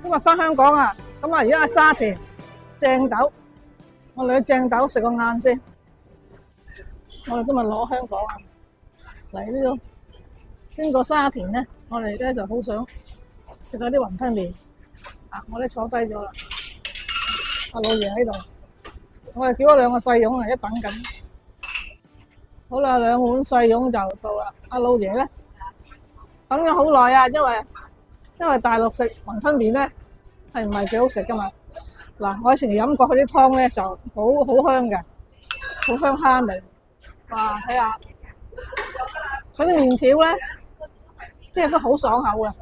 今日翻香港啊，咁啊而家喺沙田正斗，我哋去正斗食個晏先。我哋今日攞香港啊嚟呢度，經過沙田咧，我哋咧就好想食下啲雲吞麵。啊，我哋坐低咗啦，阿老爺喺度，我哋叫咗兩個細蓉嚟，一等緊。好啦，兩碗細蓉就到啦。阿老爺咧等咗好耐啊，因為大陸食雲吞麵咧係唔係幾好食噶嘛？嗱，我以前飲過佢啲湯咧就好香嘅，好香蝦味。哇，睇下佢啲麵條咧，即係都好爽口嘅。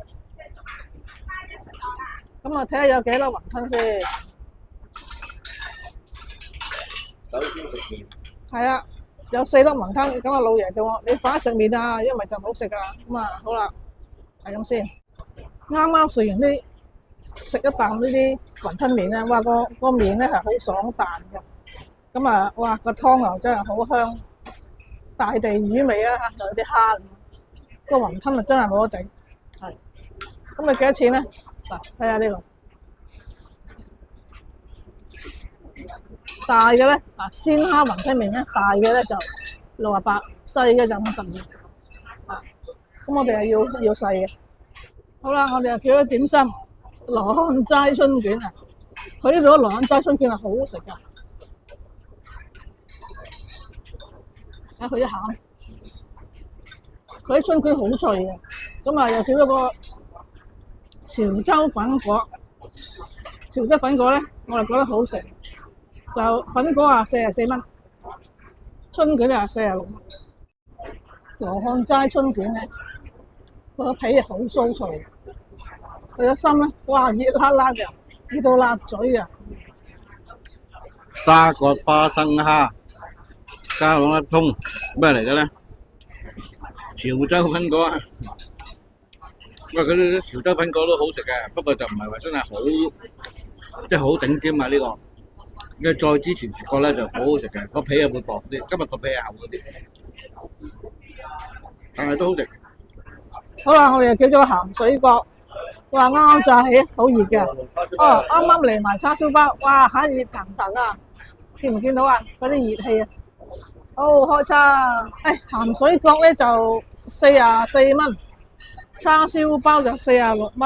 咁啊，睇下有幾多雲吞先。首先食麵。係啊，有4粒雲吞。咁啊，老爺叫我你快啲食麵啊，因為就唔好食噶。咁啊，好啦，係咁先。啱啱食完食一啖呢啲雲吞麵咧，哇個麵咧係好爽彈嘅。咁啊，哇個湯又真係好香，大地魚味啊，有啲蝦。個雲吞啊真係冇得頂。係。咁啊幾多錢咧？嗱，睇下呢個大嘅咧，嗱鮮蝦雲吞麵咧，大嘅咧就68，細嘅就52。啊，咁我哋係要細嘅。好啦，我哋又叫咗點心羅漢齋春卷啊！佢呢度嘅羅漢齋春卷係好好食噶，睇佢啲餡，佢啲春卷好脆嘅。咁啊，又叫咗個潮州粉果，潮州粉果咧，我哋覺得好食，就粉果啊44蚊，春卷啊46蚊。羅漢齋春卷咧，佢個皮係好酥脆，佢個心咧，哇熱辣辣嘅，熱到辣嘴啊！沙葛花生蝦加兩粒葱，咩嚟嘅咧？潮州粉果啊！喂，佢啲潮州粉果都好食嘅，不過就唔係話真係好，即係好頂尖啊！呢個，因為再之前食過咧就好好食嘅，個皮又會薄啲，今日個皮係厚嗰啲，但係都好食。好啦，我哋又叫咗鹹水角，哇啱啱炸起，好熱嘅。哦，啱啱嚟埋叉燒包，哇嚇熱騰騰啊！見唔見到啊？嗰啲熱氣啊！好開餐。鹹水角咧就44蚊，叉燒包就46蚊。